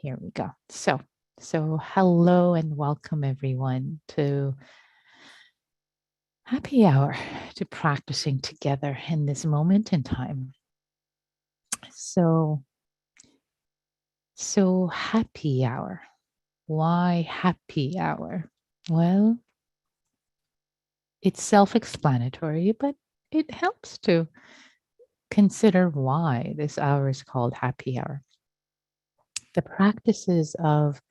Here we go. So hello and welcome everyone to happy hour, to practicing together in this moment in time. So happy hour. Why happy hour? Well, it's self-explanatory, but it helps to consider why this hour is called happy hour. The practices of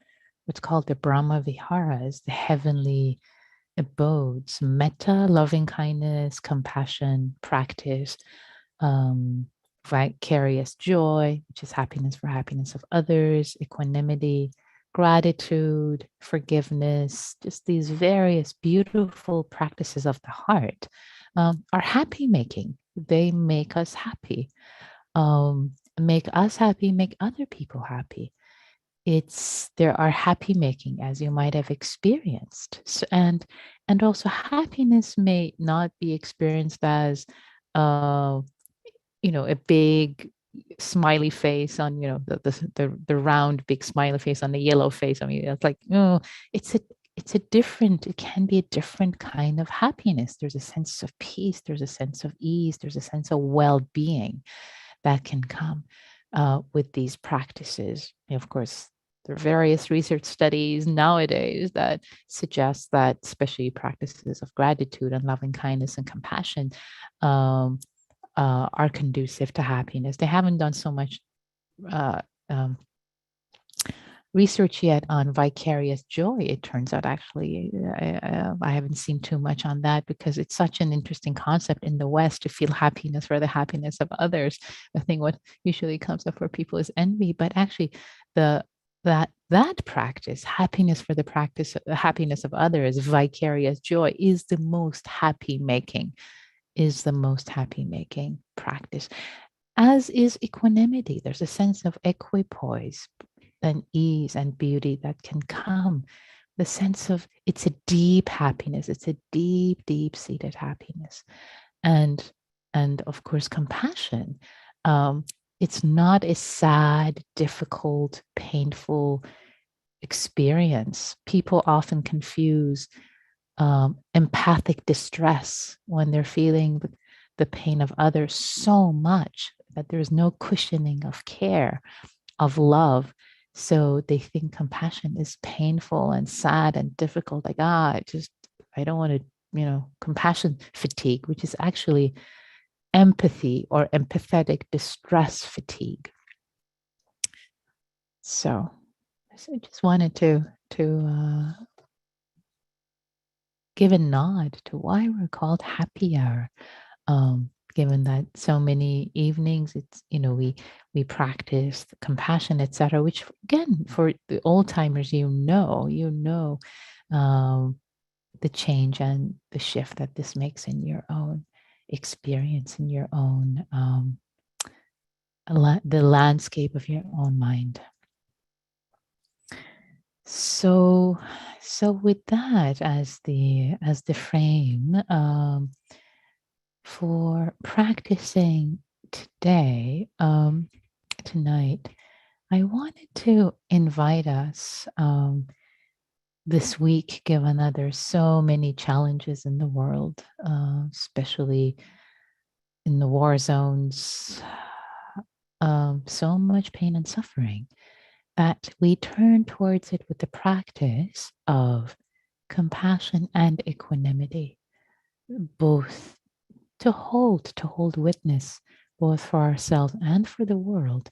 what's called the Brahma Viharas, the heavenly abodes, metta, loving kindness, compassion, practice, um, vicarious joy, which is happiness for happiness of others, equanimity, gratitude, forgiveness, just these various beautiful practices of the heart are happy making. They make us happy, make us happy, make other people happy. There are happy making, as you might have experienced. And also happiness may not be experienced as uh, a big smiley face on, the round big smiley face on the yellow face. I mean, it's like, it's a it can be a different kind of happiness. There's a sense of peace, there's a sense of ease, there's a sense of well-being that can come with these practices. Of course, there are various research studies nowadays that suggest that especially practices of gratitude and loving kindness and compassion are conducive to happiness. They haven't done so much uh, um, research yet on vicarious joy. It turns out, actually, I haven't seen too much on that because it's such an interesting concept in the West to feel happiness for the happiness of others. I think what usually comes up for people is envy, but actually, that practice, happiness for the practice, the happiness of others, vicarious joy, is the most happy making practice, as is equanimity. There's a sense of equipoise and ease and beauty that can come. The sense of it's a deep happiness. It's a deep, deep-seated happiness. And of course, compassion. It's not a sad, difficult, painful experience. People often confuse empathic distress when they're feeling the pain of others so much that there's no cushioning of care, of love. So they think compassion is painful and sad and difficult. Like, I don't want to, compassion fatigue, which is actually empathy or empathetic distress fatigue. So I just wanted to give a nod to why we're called happy hour. Given that so many evenings, it's we practice compassion, etc. Which again, for the old timers, the change and the shift that this makes in your own experience, in your own the landscape of your own mind. So with that as the frame for practicing today, tonight, I wanted to invite us this week, given that there's so many challenges in the world, especially in the war zones, so much pain and suffering, that we turn towards it with the practice of compassion and equanimity, both to hold witness, both for ourselves and for the world,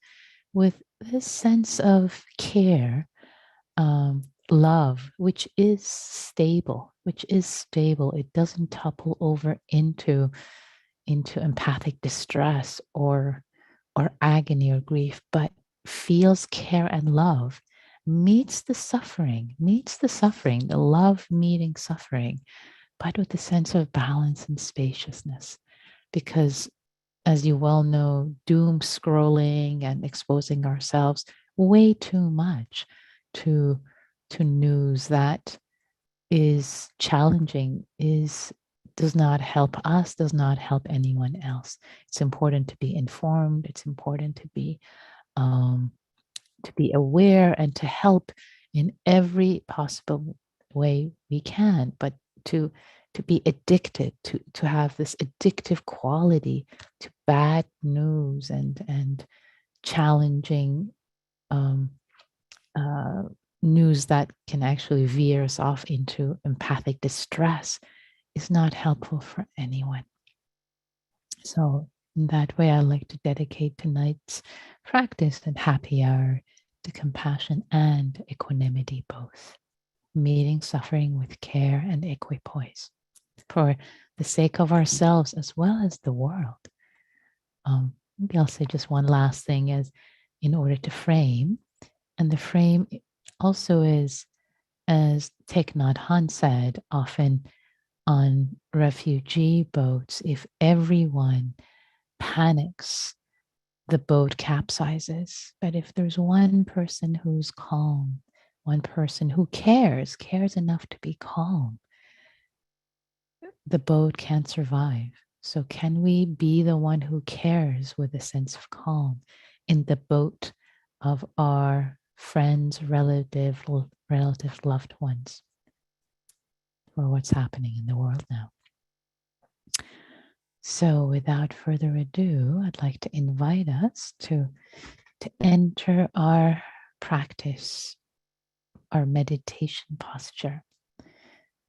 with this sense of care, love, which is stable. It doesn't topple over into empathic distress or agony or grief, but feels care and love, meets the suffering, the love meeting suffering, but with a sense of balance and spaciousness. Because, as you well know, doom scrolling and exposing ourselves way too much to news that is challenging, does not help us, does not help anyone else. It's important to be informed. It's important to be to be aware and to help in every possible way we can, but to be addicted, to have this addictive quality to bad news and challenging um, uh, news that can actually veer us off into empathic distress is not helpful for anyone. So, in that way, I like to dedicate tonight's practice and happy hour to compassion and equanimity both, meeting suffering with care and equipoise for the sake of ourselves as well as the world. Maybe I'll say just one last thing is in order to frame, and the frame also is, as Thich Nhat Hanh said, often on refugee boats, if everyone panics, the boat capsizes. But if there's one person who's calm, one person who cares enough to be calm, the boat can't survive. So, can we be the one who cares with a sense of calm in the boat of our friends, relative loved ones, for what's happening in the world now? So, without further ado, I'd like to invite us to enter our practice, our meditation posture.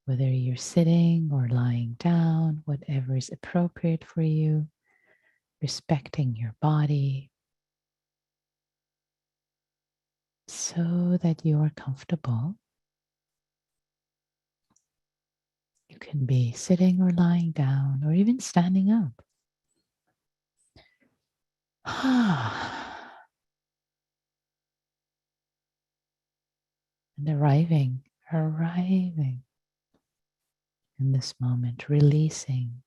Whether you're sitting or lying down, whatever is appropriate for you, respecting your body so that you are comfortable. You can be sitting or lying down or even standing up. And arriving in this moment, releasing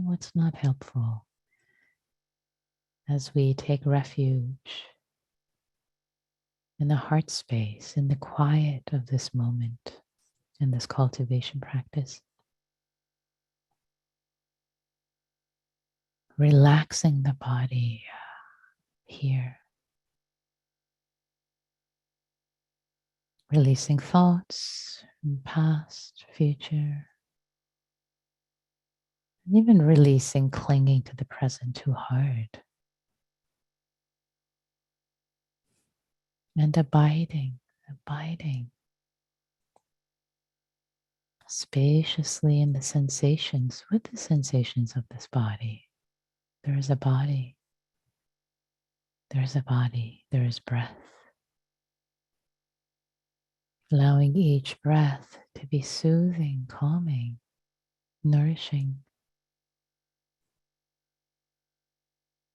what's not helpful as we take refuge in the heart space, in the quiet of this moment, in this cultivation practice. Relaxing the body here. Releasing thoughts from past, future, and even releasing clinging to the present too hard. And abiding spaciously in the sensations, with the sensations of this body. There is a body. There is a body. There is breath. Allowing each breath to be soothing, calming, nourishing,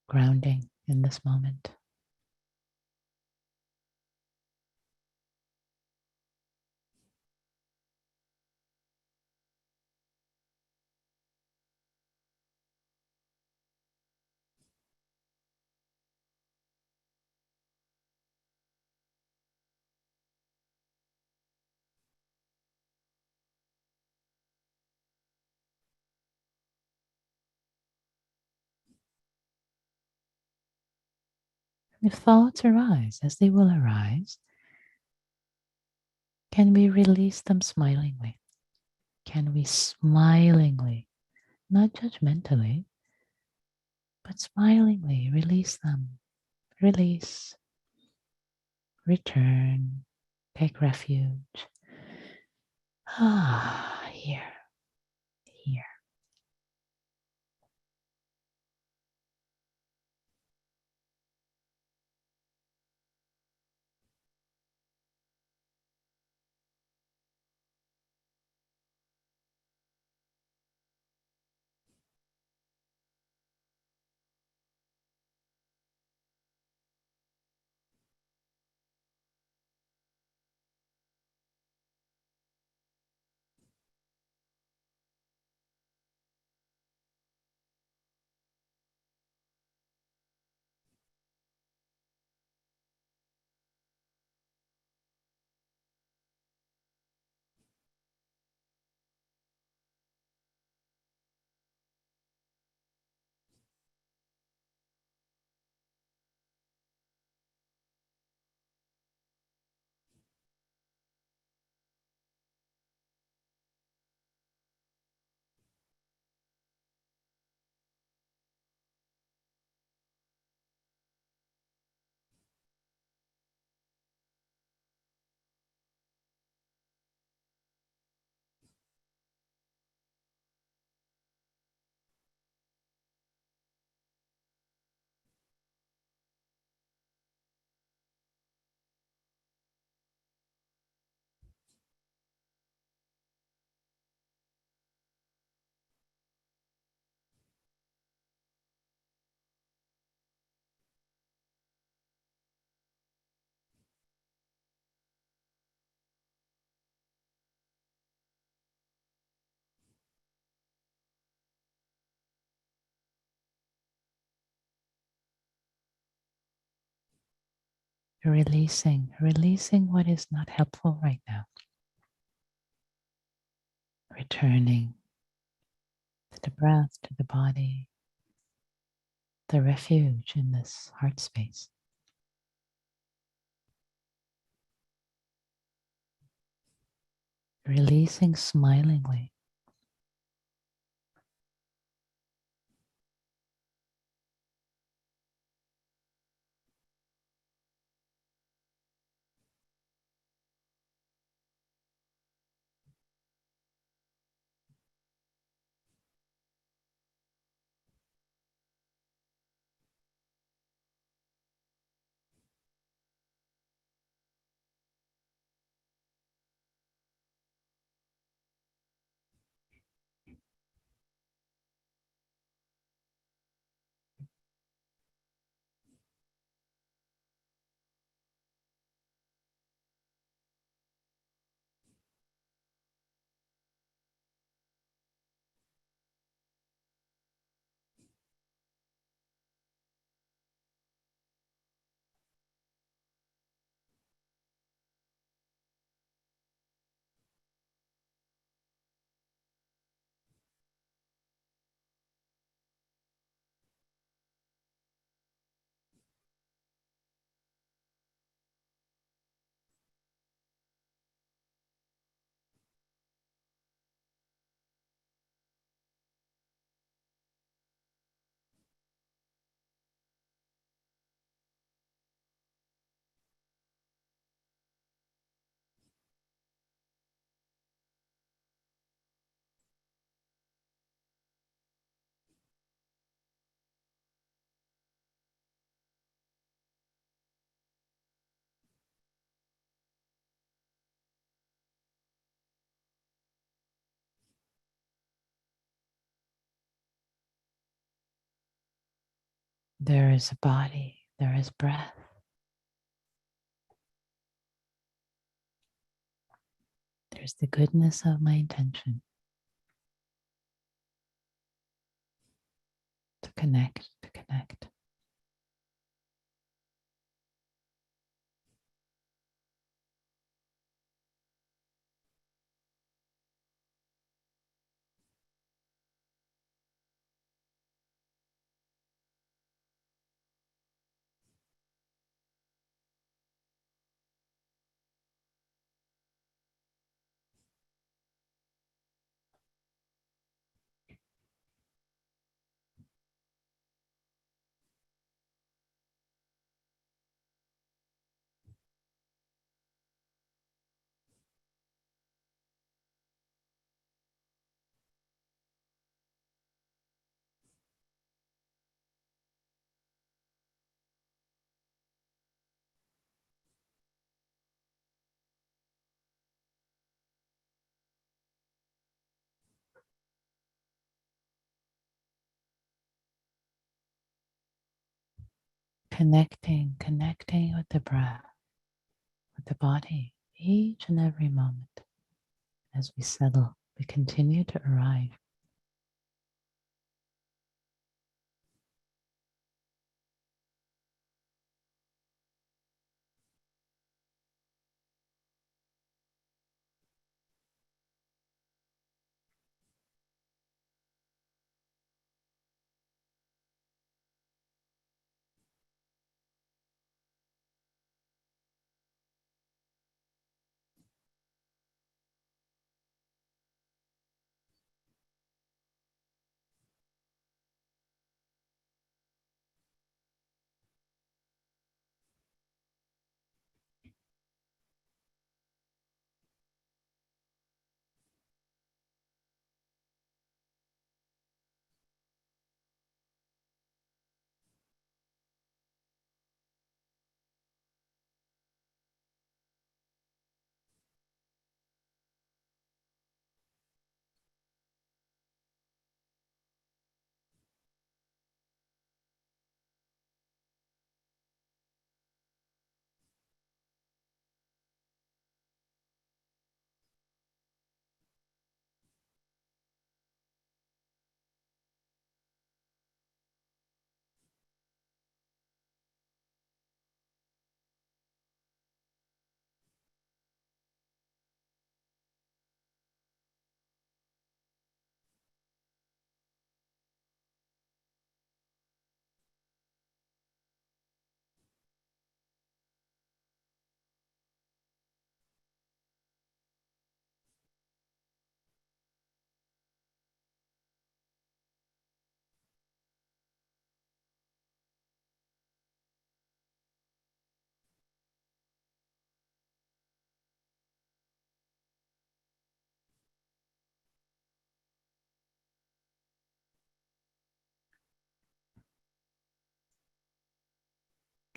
grounding in this moment. If thoughts arise, as they will arise, can we release them smilingly? Can we smilingly, not judgmentally, but smilingly release them? Release, return, take refuge. Here. Releasing what is not helpful right now. Returning to the breath, to the body, the refuge in this heart space. Releasing smilingly. There is a body, there is breath. There's the goodness of my intention to connect, to connect. Connecting with the breath, with the body, each and every moment. As we settle, we continue to arrive.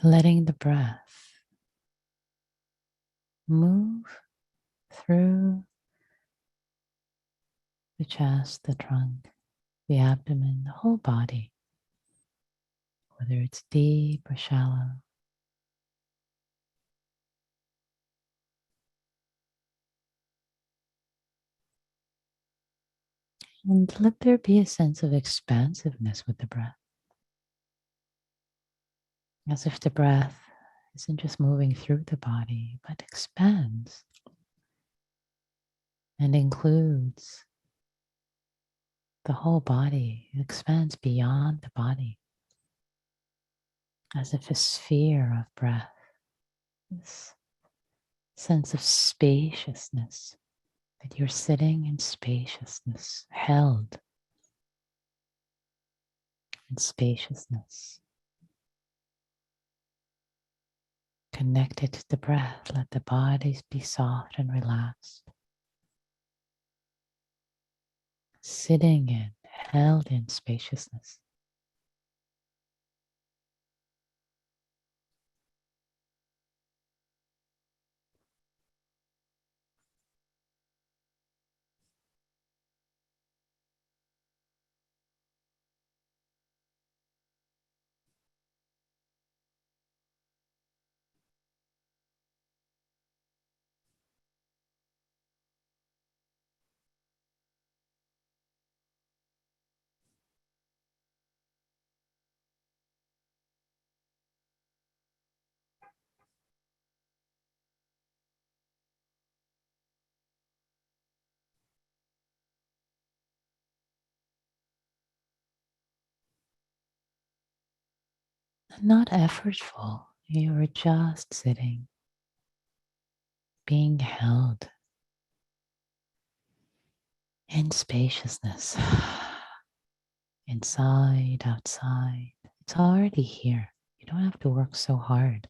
letting the breath move through the chest, the trunk, the abdomen, the whole body, whether it's deep or shallow. And let there be a sense of expansiveness with the breath, as if the breath isn't just moving through the body, but expands and includes the whole body. It expands beyond the body, as if a sphere of breath, this sense of spaciousness, that you're sitting in spaciousness, held in spaciousness, connected to the breath. Let the bodies be soft and relaxed, sitting in, held in spaciousness. Not effortful, you are just sitting, being held in spaciousness, inside, outside. It's already here. You don't have to work so hard.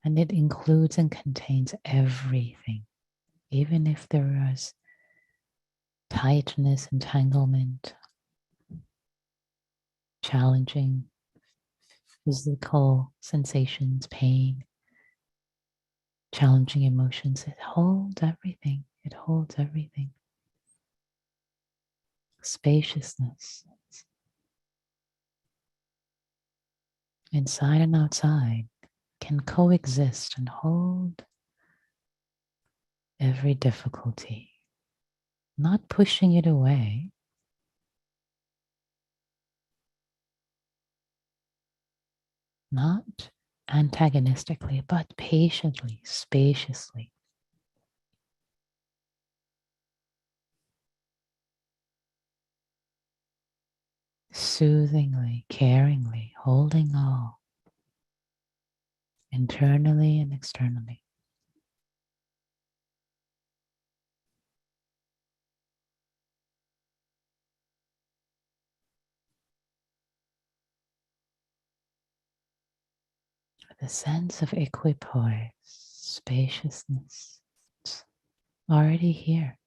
And it includes and contains everything, even if there is tightness, entanglement, challenging physical sensations, pain, challenging emotions. It holds everything. It holds everything. Spaciousness, inside and outside, can coexist and hold every difficulty, not pushing it away, not antagonistically, but patiently, spaciously, soothingly, caringly, holding all, internally and externally. The sense of equipoise, spaciousness, it's already here.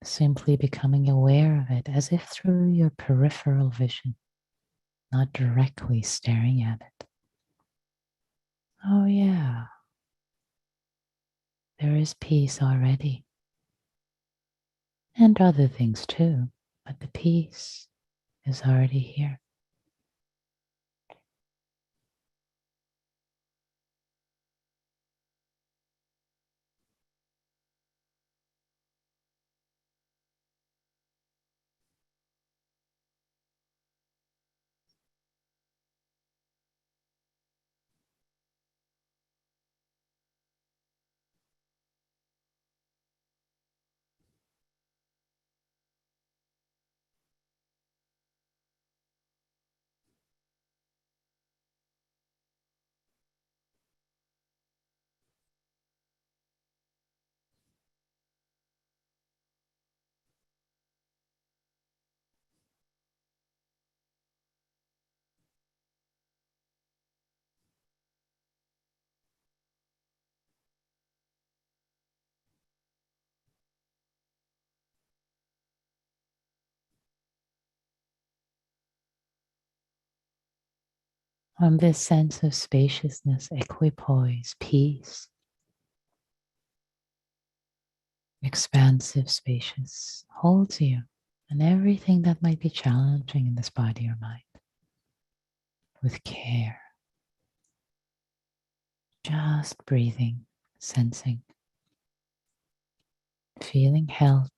Simply becoming aware of it as if through your peripheral vision, not directly staring at it. Oh, yeah, there is peace already. And other things too, but the peace is already here. From this sense of spaciousness, equipoise, peace, expansive, spacious, holds you and everything that might be challenging in this body or mind with care. Just breathing, sensing, feeling held.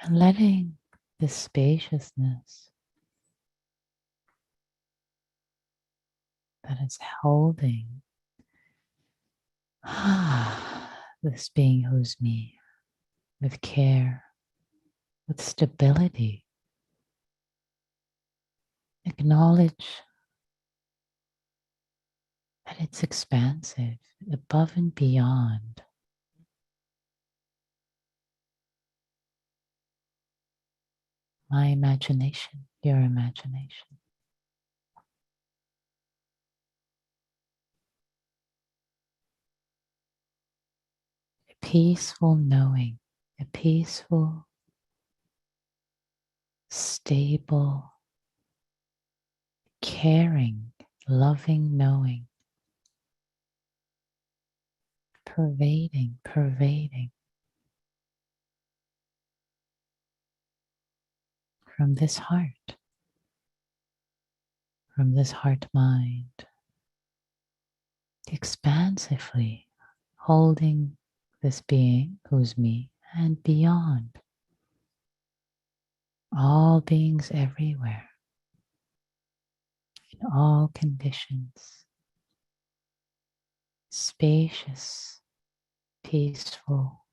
And letting this spaciousness that is holding this being who's me with care, with stability, acknowledge that it's expansive, above and beyond my imagination, your imagination. A peaceful knowing, a peaceful, stable, caring, loving knowing, pervading from this heart mind, expansively holding this being who's me and beyond all beings everywhere, in all conditions, spacious, peaceful,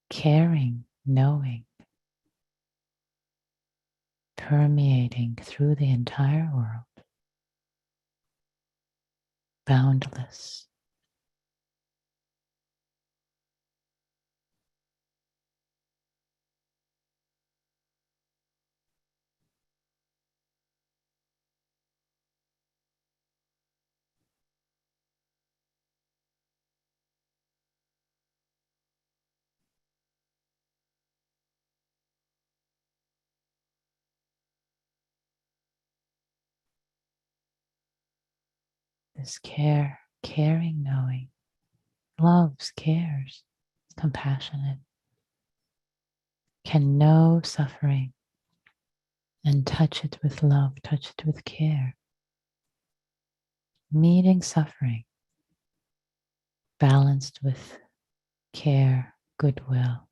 caring, knowing, permeating through the entire world, boundless. This care, caring knowing, loves, cares, compassionate, can know suffering and touch it with love, touch it with care, meeting suffering, balanced with care, goodwill,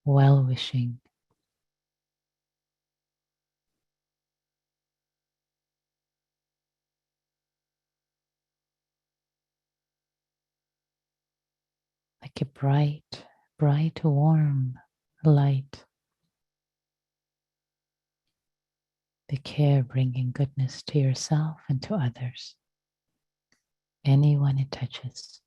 well-wishing, like a bright, warm light. The care bringing goodness to yourself and to others, anyone it touches.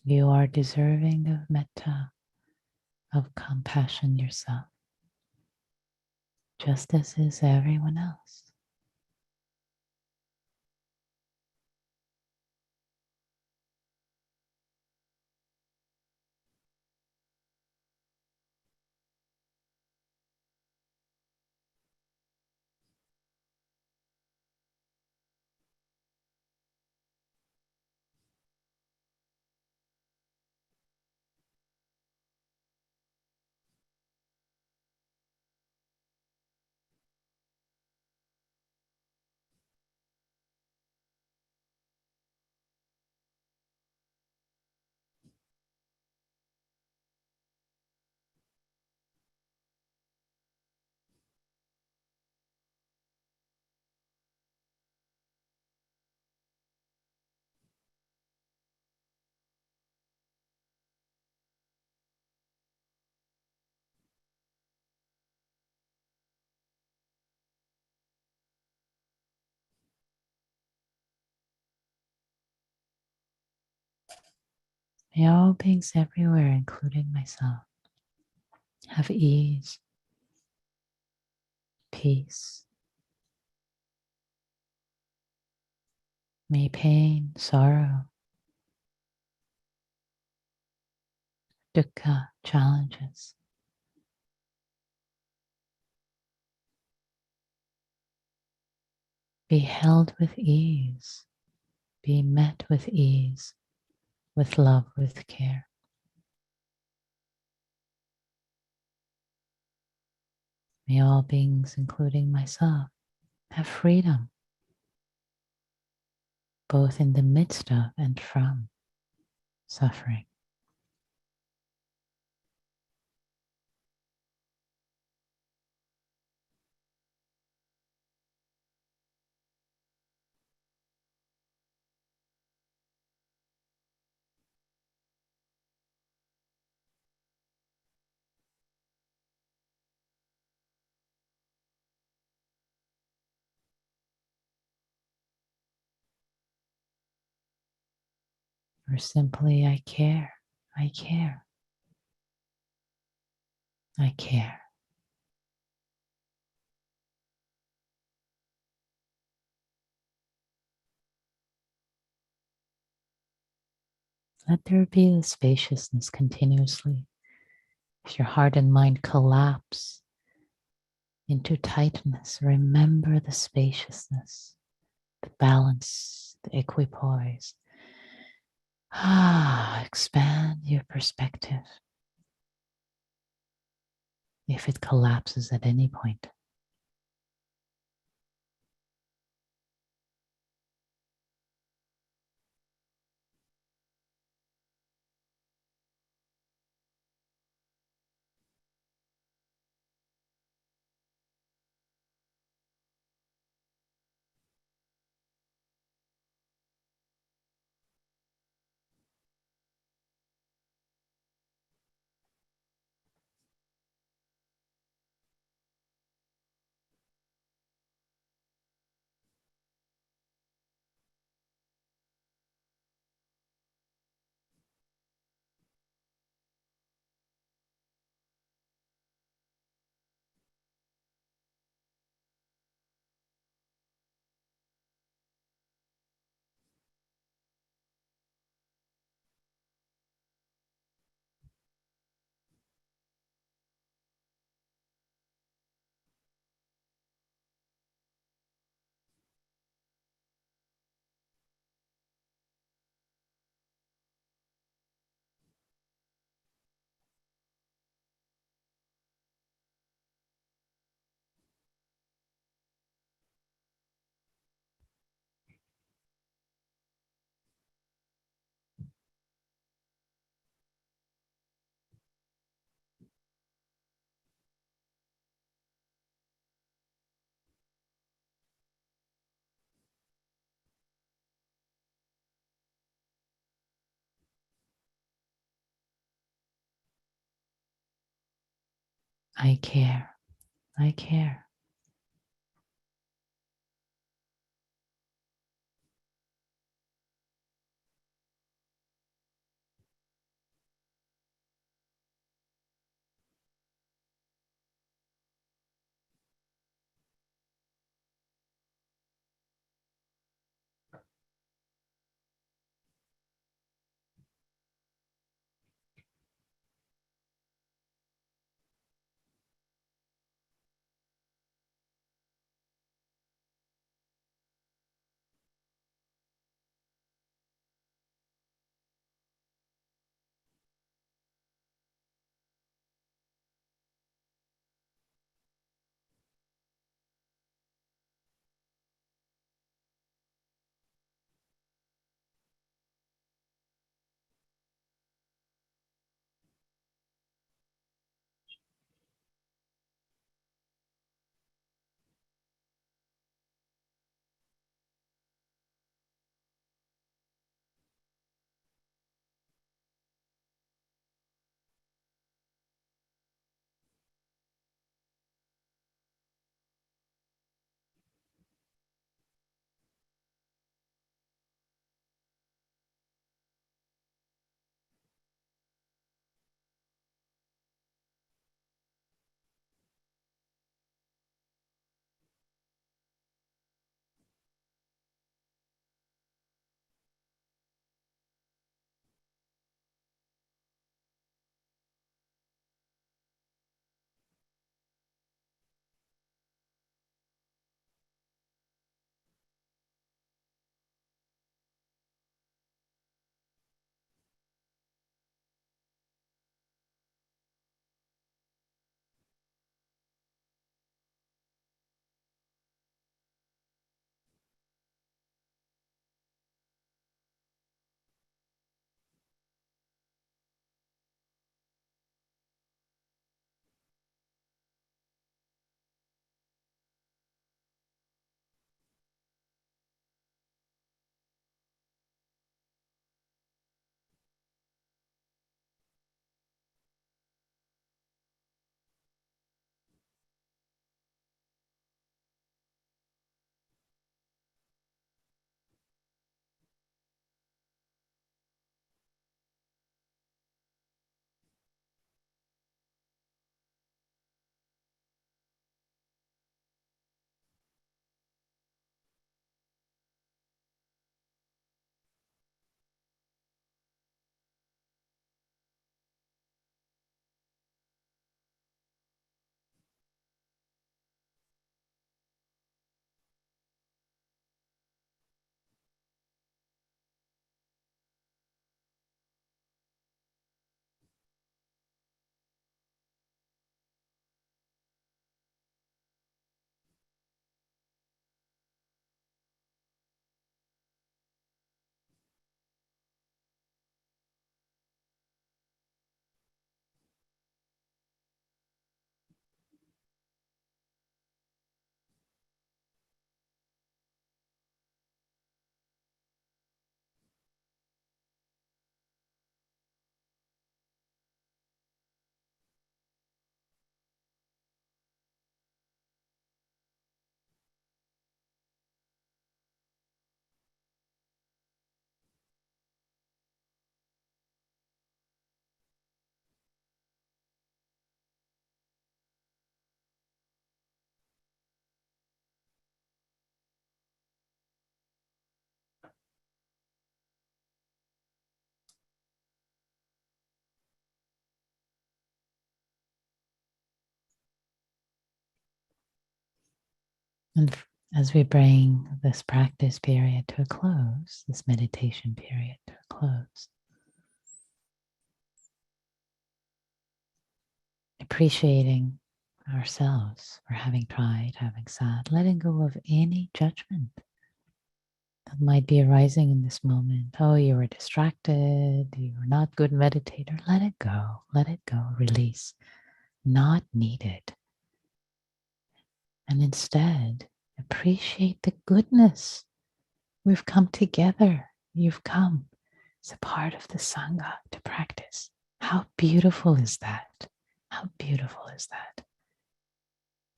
You are deserving of metta, of compassion yourself, just as is everyone else. May all beings everywhere, including myself, have ease, peace. May pain, sorrow, dukkha, challenges be held with ease, be met with ease, with love, with care. May all beings, including myself, have freedom, both in the midst of and from suffering. Or simply, I care, I care, I care. Let there be the spaciousness continuously. If your heart and mind collapse into tightness, remember the spaciousness, the balance, the equipoise. Expand your perspective if it collapses at any point. I care, I care. And as we bring this practice period to a close, this meditation period to a close, appreciating ourselves for having tried, having sat, letting go of any judgment that might be arising in this moment. Oh, you were distracted, you were not good meditator. Let it go, release. Not needed. And instead, appreciate the goodness. We've come together. You've come as a part of the Sangha to practice. How beautiful is that? How beautiful is that?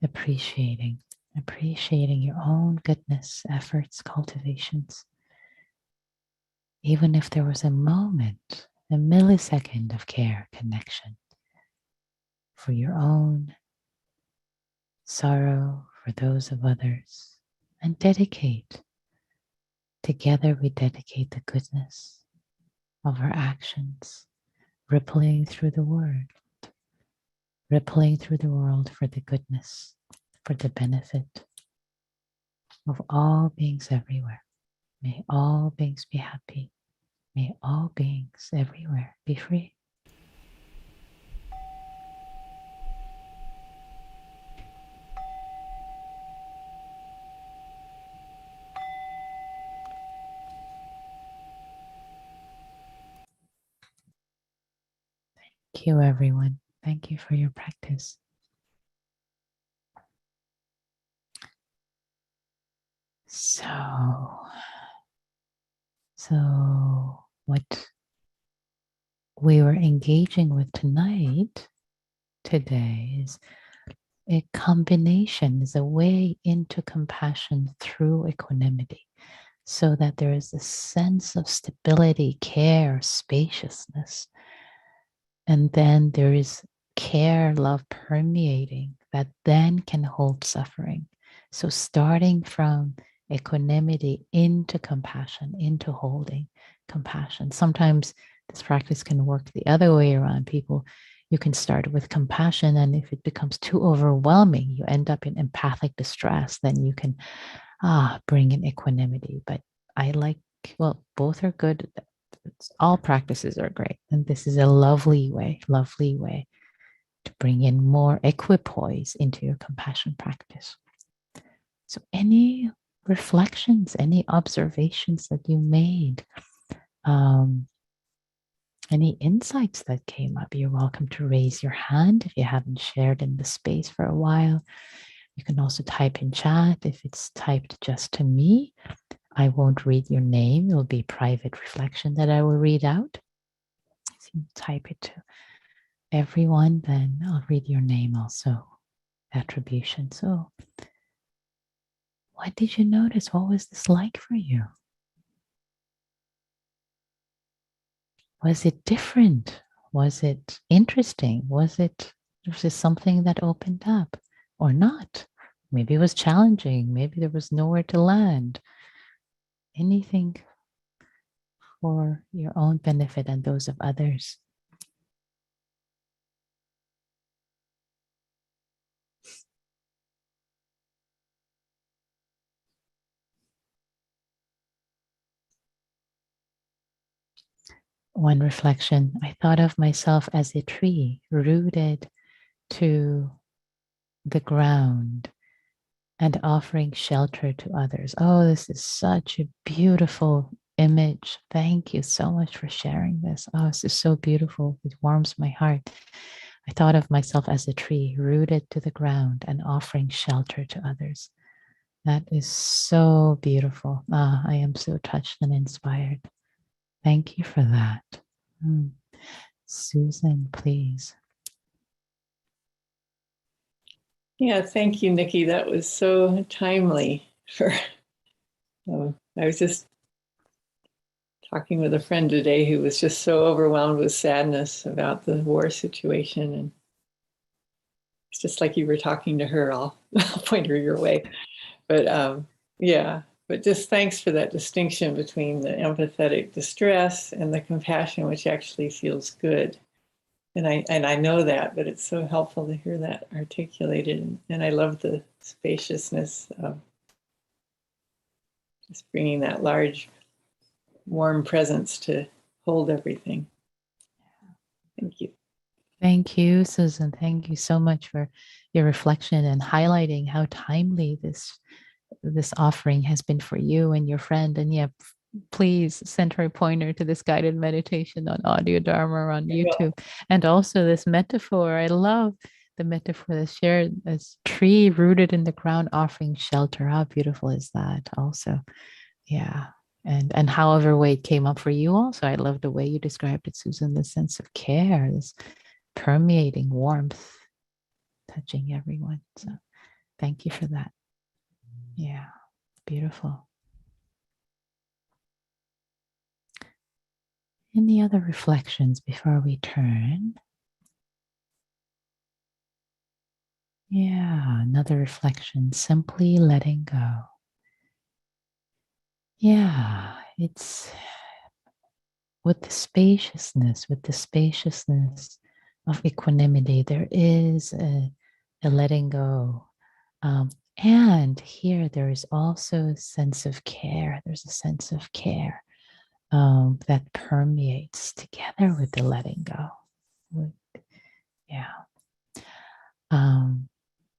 Appreciating your own goodness, efforts, cultivations. Even if there was a moment, a millisecond of care, connection for your own sorrow, for those of others, and dedicate. Together we dedicate the goodness of our actions, rippling through the world, for the goodness, for the benefit of all beings everywhere. May all beings be happy. May all beings everywhere be free. Thank you, everyone. Thank you for your practice. So what we were engaging with today is a combination, is a way into compassion through equanimity, so that there is a sense of stability, care, spaciousness. And then there is care, love permeating that then can hold suffering. So starting from equanimity into compassion, into holding compassion. Sometimes this practice can work the other way around. You can start with compassion, and if it becomes too overwhelming, you end up in empathic distress, then you can bring in equanimity. But both are good. All practices are great. And this is a lovely way to bring in more equipoise into your compassion practice. So any reflections, any observations that you made, any insights that came up, you're welcome to raise your hand if you haven't shared in the space for a while. You can also type in chat. If it's typed just to me, I won't read your name. It will be private reflection that I will read out. If you type it to everyone, then I'll read your name also. Attribution. So, what did you notice? What was this like for you? Was it different? Was it interesting? Was it something that opened up or not? Maybe it was challenging. Maybe there was nowhere to land. Anything for your own benefit and those of others. One reflection, I thought of myself as a tree rooted to the ground and offering shelter to others. Oh, this is such a beautiful image. Thank you so much for sharing this. Oh, this is so beautiful. It warms my heart. I thought of myself as a tree rooted to the ground and offering shelter to others. That is so beautiful. I am so touched and inspired. Thank you for that. Susan, please. Yeah, thank you, Nikki. That was so timely. I was just talking with a friend today who was just so overwhelmed with sadness about the war situation, and it's just like you were talking to her. I'll point her your way. But but just thanks for that distinction between the empathetic distress and the compassion, which actually feels good. And I know that, but it's so helpful to hear that articulated. And I love the spaciousness of just bringing that large, warm presence to hold everything. Thank you. Thank you, Susan. Thank you so much for your reflection and highlighting how timely this offering has been for you and your friend. And yeah, please send her a pointer to this guided meditation on Audio Dharma on YouTube. And also this metaphor. I love the metaphor that's shared as tree rooted in the ground offering shelter. How beautiful is that also? Yeah. And however way it came up for you also. I love the way you described it, Susan, the sense of care, this permeating warmth, touching everyone. So thank you for that. Yeah, beautiful. Any other reflections before we turn? Yeah, another reflection, simply letting go. Yeah, it's with the spaciousness of equanimity, there is a letting go. And here there is also a sense of care. There's a sense of care that permeates together with the letting go. Yeah.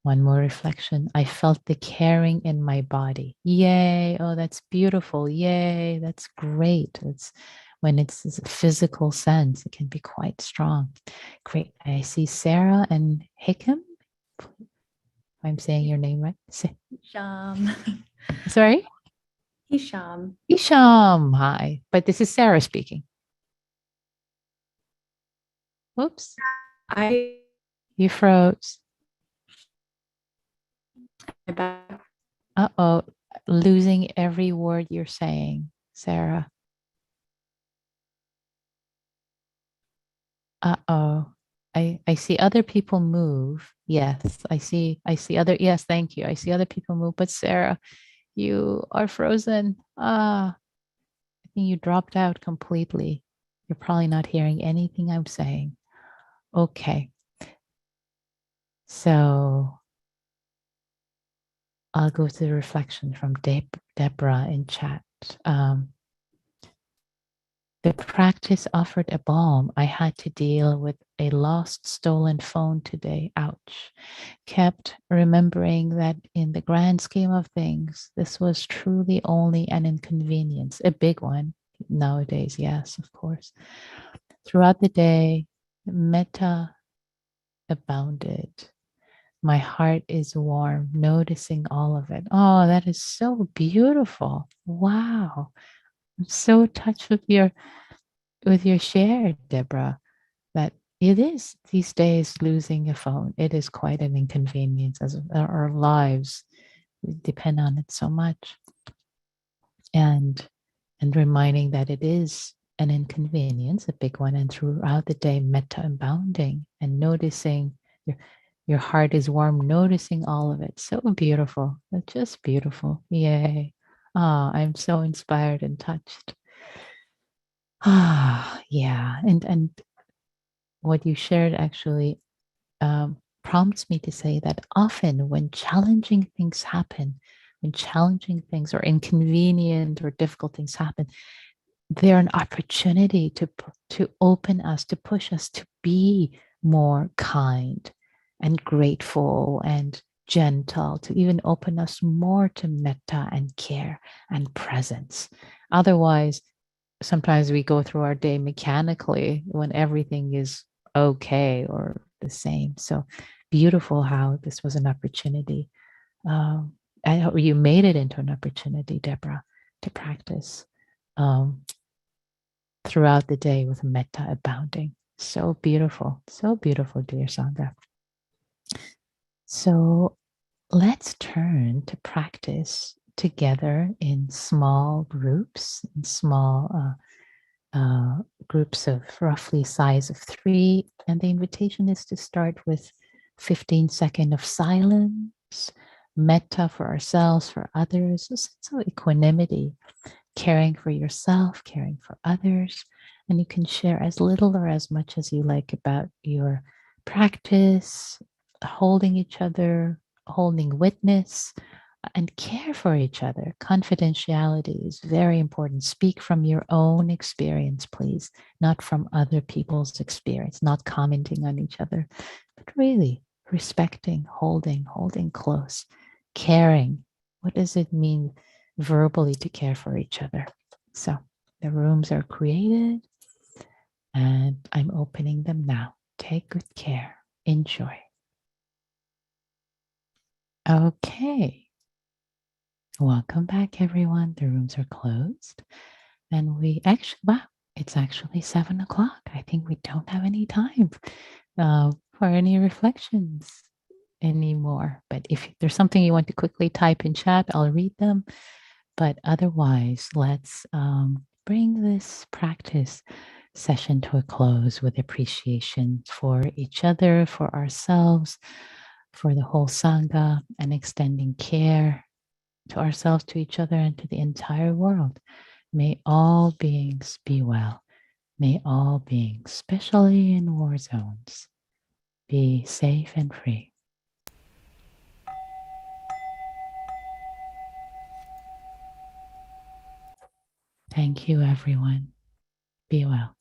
One more reflection. I felt the caring in my body. Yay. Oh, that's beautiful. Yay. That's great. It's when it's a physical sense, it can be quite strong. Great. I see Sarah and Hickam. If I'm saying your name right. Isham. Sorry? Isham. Isham. Hi. But this is Sarah speaking. Whoops. You froze. Uh-oh. Losing every word you're saying, Sarah. Uh-oh. I see other people move. Yes, I see other, yes, thank you. I see other people move, but Sarah, you are frozen. I think you dropped out completely. You're probably not hearing anything I'm saying. Okay. So I'll go to the reflection from Deborah in chat. The practice offered a balm. I had to deal with a lost, stolen phone today. Ouch. Kept remembering that in the grand scheme of things, this was truly only an inconvenience, a big one nowadays. Yes, of course. Throughout the day, metta abounded. My heart is warm, noticing all of it. Oh, that is so beautiful. Wow. I'm so touched with your share, Deborah, that it is these days losing a phone. It is quite an inconvenience as our lives depend on it so much. And reminding that it is an inconvenience, a big one, and throughout the day, metta abounding and noticing your heart is warm, noticing all of it. So beautiful. It's just beautiful. Yay. Ah, I'm so inspired and touched. Ah, yeah. And what you shared actually prompts me to say that often when challenging things happen, when challenging things or inconvenient or difficult things happen, they're an opportunity to open us, to push us to be more kind and grateful and gentle, to even open us more to metta and care and presence. Otherwise, sometimes we go through our day mechanically when everything is okay or the same. So beautiful how this was an opportunity. You made it into an opportunity, Deborah, to practice throughout the day with metta abounding. So beautiful, dear Sangha. So let's turn to practice together in small groups, in small groups of roughly size of 3. And the invitation is to start with 15 seconds of silence, metta for ourselves, for others, a sense of equanimity, caring for yourself, caring for others. And you can share as little or as much as you like about your practice, holding each other, holding witness, and care for each other. Confidentiality is very important. Speak from your own experience, please, not from other people's experience, not commenting on each other, but really respecting, holding close, caring. What does it mean verbally to care for each other? So the rooms are created and I'm opening them now. Take good care. Enjoy. Okay. Welcome back, everyone. The rooms are closed. And wow, it's actually 7 o'clock. I think we don't have any time for any reflections anymore. But if there's something you want to quickly type in chat, I'll read them. But otherwise, let's bring this practice session to a close with appreciation for each other, for ourselves, for the whole Sangha, and extending care to ourselves, to each other, and to the entire world. May all beings be well. May all beings, especially in war zones, be safe and free. Thank you, everyone. Be well.